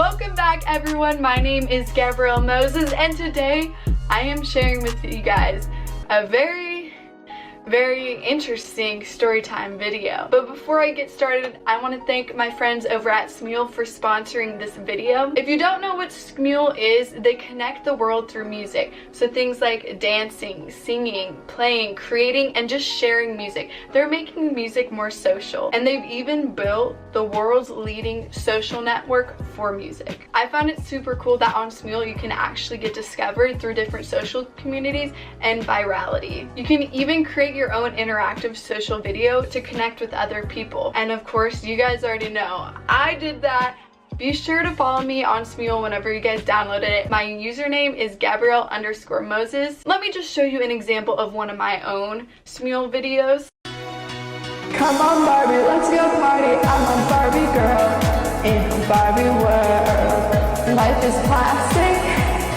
Welcome back, everyone. My name is Gabrielle Moses, and today I am sharing with you guys a very interesting story time video. But before I get started, I want to thank my friends over at Smule for sponsoring this video. If you don't know what Smule is, they connect the world through music. So things like dancing, singing, playing, creating, and just sharing music. They're making music more social, and they've even built the world's leading social network for music. I found it super cool that on Smule you can actually get discovered through different social communities and virality. You can even create your own interactive social video to connect with other people. And of course, you guys already know I did that. Be sure to follow me on Smule whenever you guys downloaded it. My username is Gabrielle_Moses. Let me just show you an example of one of my own Smule videos. Come on Barbie, let's go party. I'm a Barbie girl in the Barbie world. Life is plastic,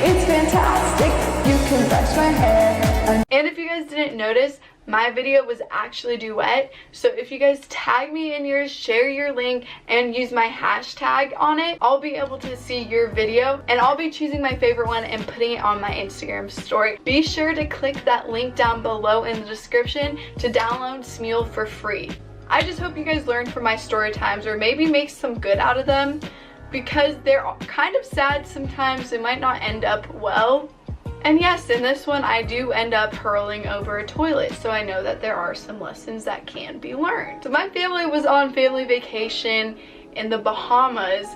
it's fantastic. You can brush my hair. And if you guys didn't notice, my video was actually duet. So if you guys tag me in yours, share your link, and use my hashtag on it, I'll be able to see your video, and I'll be choosing my favorite one and putting it on my Instagram story. Be sure to click that link down below in the description to download Smule for free. I just hope you guys learn from my story times, or maybe make some good out of them, because they're kind of sad sometimes. They might not end up well. And yes, in this one I do end up hurling over a toilet, so I know that there are some lessons that can be learned. So my family was on family vacation in the Bahamas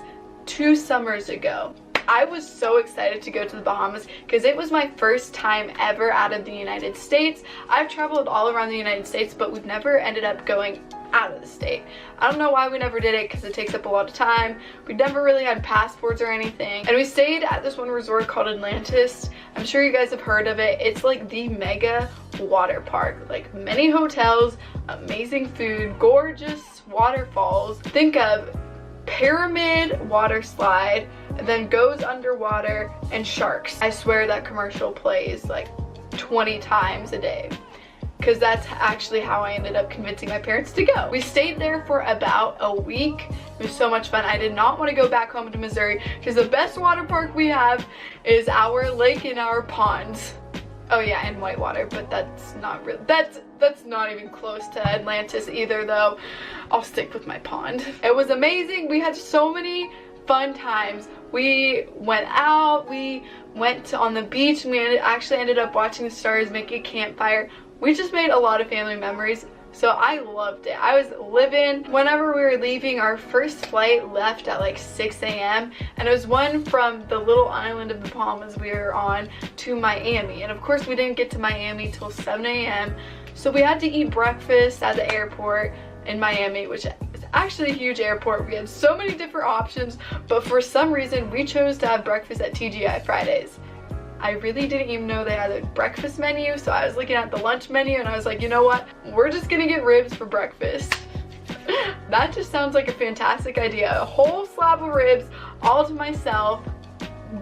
2 summers ago. I was so excited to go to the Bahamas because it was my first time ever out of the United States. I've traveled all around the United States, but we've never ended up going out of the state. I don't know why we never did it, because it takes up a lot of time. We never really had passports or anything. And we stayed at this one resort called Atlantis. I'm sure you guys have heard of it. It's like the mega water park. Like many hotels, amazing food, gorgeous waterfalls. Think of pyramid water slide, and then goes underwater, and sharks. I swear that commercial plays like 20 times a day, because that's actually how I ended up convincing my parents to go. We stayed there for about a week. It was so much fun. I did not want to go back home to Missouri, because the best water park we have is our lake and our ponds. Oh yeah, and whitewater, but that's not real. That's not even close to Atlantis either, though. I'll stick with my pond. It was amazing. We had so many fun times. We went out, we went on the beach, and we actually ended up watching the stars, making a campfire. We just made a lot of family memories, so I loved it. I was living. Whenever we were leaving, our first flight left at like 6 a.m. and it was one from the little island of the Bahamas we were on to Miami. And of course we didn't get to Miami till 7 a.m. so we had to eat breakfast at the airport in Miami, which is actually a huge airport. We had so many different options, but for some reason we chose to have breakfast at TGI Fridays. I really didn't even know they had a breakfast menu, so I was looking at the lunch menu and I was like, you know what, we're just gonna get ribs for breakfast. That just sounds like a fantastic idea. A whole slab of ribs all to myself.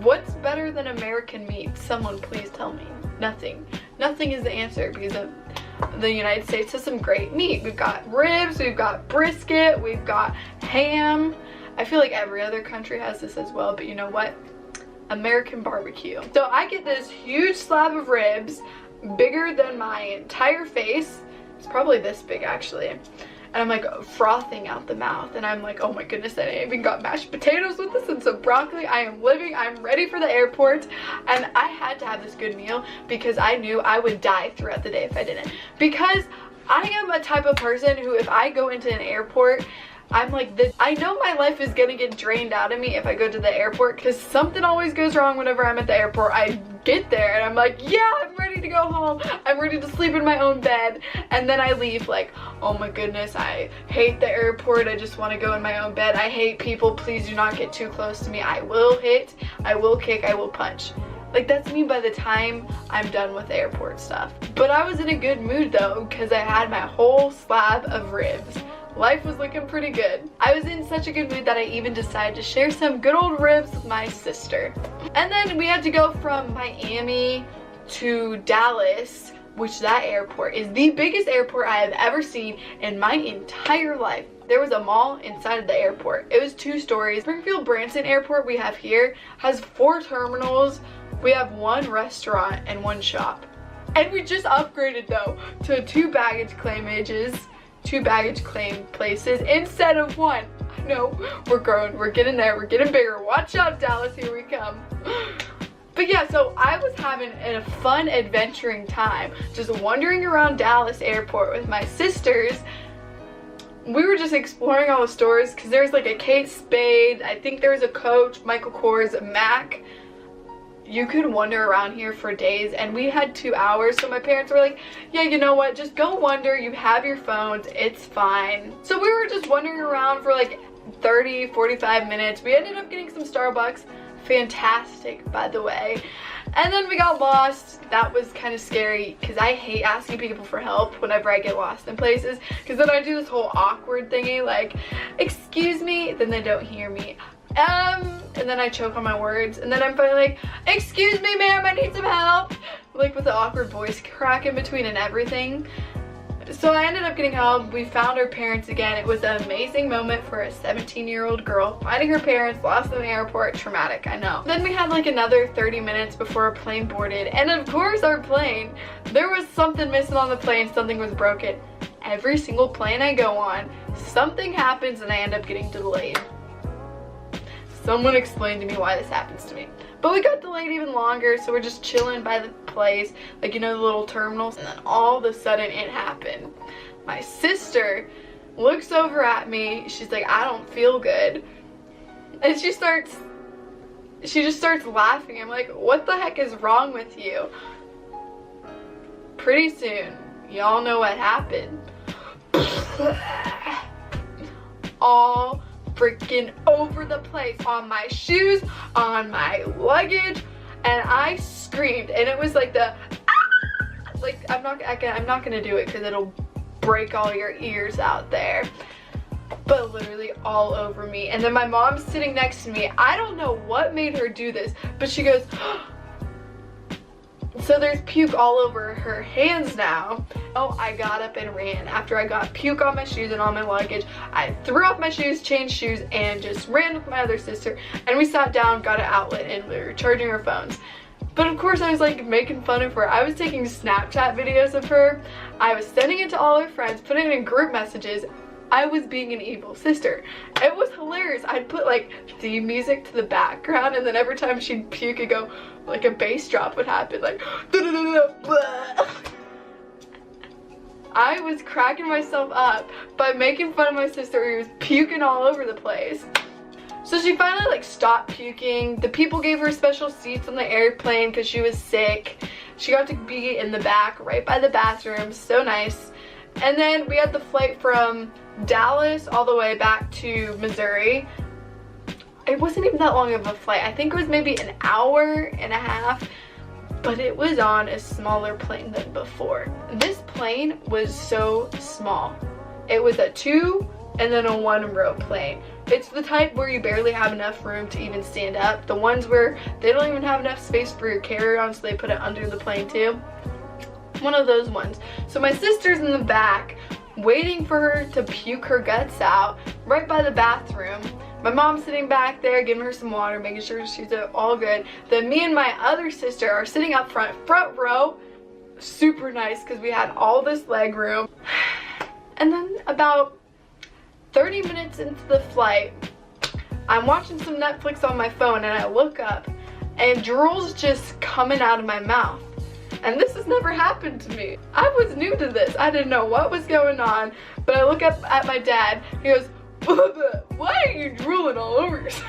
What's better than American meat? Someone please tell me. Nothing. Nothing is the answer, because the United States has some great meat. We've got ribs, we've got brisket, we've got ham. I feel like every other country has this as well, but you know what? American barbecue. So I get this huge slab of ribs, bigger than my entire face. It's probably this big actually. And I'm like frothing out the mouth, and I'm like, oh my goodness, I even got mashed potatoes with this and some broccoli. I am living. I'm ready for the airport, and I had to have this good meal because I knew I would die throughout the day if I didn't. Because I am a type of person who, if I go into an airport, I'm like this. I know my life is gonna get drained out of me if I go to the airport, because something always goes wrong whenever I'm at the airport. I get there and I'm like, yeah, I'm ready to go home. I'm ready to sleep in my own bed. And then I leave like, oh my goodness, I hate the airport. I just want to go in my own bed. I hate people. Please do not get too close to me. I will hit, I will kick, I will punch. Like, that's me by the time I'm done with airport stuff. But I was in a good mood though, because I had my whole slab of ribs. Life was looking pretty good. I was in such a good mood that I even decided to share some good old ribs with my sister. And then we had to go from Miami to Dallas, which that airport is the biggest airport I have ever seen in my entire life. There was a mall inside of the airport. It was 2 stories. Springfield Branson Airport we have here has 4 terminals. We have 1 restaurant and 1 shop. And we just upgraded though to 2 baggage claim places instead of 1. I know, we're growing, we're getting there, we're getting bigger. Watch out, Dallas, here we come. But yeah, so I was having a fun adventuring time, just wandering around Dallas Airport with my sisters. We were just exploring all the stores because there's like a Kate Spade, I think there's a Coach, Michael Kors, Mac. You could wander around here for days, and we had 2 hours, so my parents were like, yeah, you know what, just go wander, you have your phones, it's fine. So we were just wandering around for like 30-45 minutes. We ended up getting some Starbucks, fantastic by the way, and then we got lost. That was kind of scary because I hate asking people for help whenever I get lost in places, because then I do this whole awkward thingy like, excuse me, then they don't hear me, and then I choke on my words, and then I'm finally like, excuse me ma'am, I need some help, like with the awkward voice crack in between and everything. So I ended up getting help. We found our parents again. It was an amazing moment for a 17-year-old girl. Finding her parents, lost in the airport, traumatic, I know. Then we had like another 30 minutes before our plane boarded, and of course our plane, there was something missing on the plane, something was broken. Every single plane I go on, something happens and I end up getting delayed. Someone explained to me why this happens to me. But we got delayed even longer, so we're just chilling by the place, like, you know, the little terminals, and then all of a sudden it happened. My sister looks over at me, she's like, I don't feel good. And she just starts laughing. I'm like, what the heck is wrong with you? Pretty soon, y'all know what happened. All freaking over the place, on my shoes, on my luggage, and I screamed, and it was like the like, I'm not gonna do it because it'll break all your ears out there, but literally all over me. And then my mom's sitting next to me. I don't know what made her do this, but she goes, so there's puke all over her hands now. Oh, I got up and ran. After I got puke on my shoes and on my luggage, I threw off my shoes, changed shoes, and just ran with my other sister. And we sat down, got an outlet, and we were charging our phones. But of course I was like making fun of her. I was taking Snapchat videos of her. I was sending it to all her friends, putting it in group messages. I was being an evil sister. It was hilarious. I'd put like theme music to the background, and then every time she'd puke, it'd go, like a bass drop would happen, like I was cracking myself up by making fun of my sister who was puking all over the place. So she finally like stopped puking. The people gave her special seats on the airplane because she was sick. She got to be in the back right by the bathroom, so nice. And then we had the flight from Dallas all the way back to Missouri. It wasn't even that long of a flight. I think it was maybe an hour and a half, but it was on a smaller plane than before. This plane was so small. It was a 2 and then a 1-row plane. It's the type where you barely have enough room to even stand up. The ones where they don't even have enough space for your carry-on, so they put it under the plane too. One of those ones. So my sister's in the back waiting for her to puke her guts out right by the bathroom. My mom's sitting back there giving her some water, making sure she's all good. Then me and my other sister are sitting up front row, super nice because we had all this leg room. And then about 30 minutes into the flight, I'm watching some Netflix on my phone, and I look up and drool's just coming out of my mouth. And this has never happened to me. I was new to this. I didn't know what was going on, but I look up at my dad. He goes, why are you drooling all over yourself?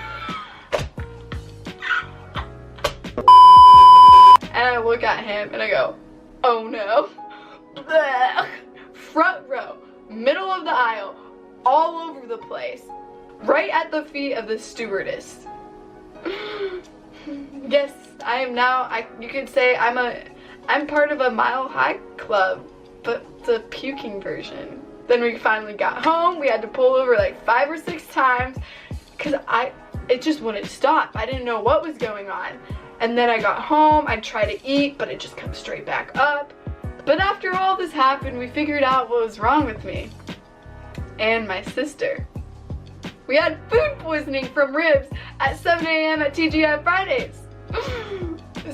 And I look at him and I go, oh no. Front row, middle of the aisle, all over the place, right at the feet of the stewardess. Yes, I am now, you could say I'm part of a Mile High Club, but the puking version. Then we finally got home. We had to pull over like 5 or 6 times because it just wouldn't stop. I didn't know what was going on. And then I got home. I tried to eat, but it just comes straight back up. But after all this happened, we figured out what was wrong with me. and my sister. We had food poisoning from ribs at 7 a.m. at TGI Fridays.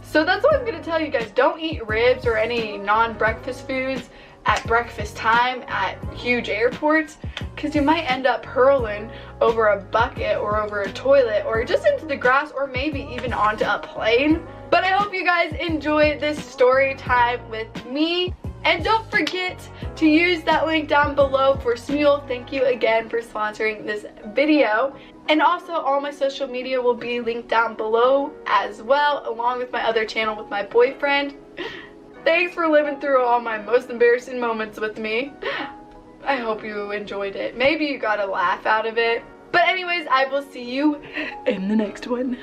So that's what I'm gonna tell you guys. Don't eat ribs or any non-breakfast foods at breakfast time at huge airports, because you might end up hurling over a bucket or over a toilet or just into the grass or maybe even onto a plane. But I hope you guys enjoyed this story time with me. And don't forget to use that link down below for Smule. Thank you again for sponsoring this video. And also all my social media will be linked down below as well, along with my other channel with my boyfriend. Thanks for living through all my most embarrassing moments with me. I hope you enjoyed it. Maybe you got a laugh out of it. But anyways, I will see you in the next one.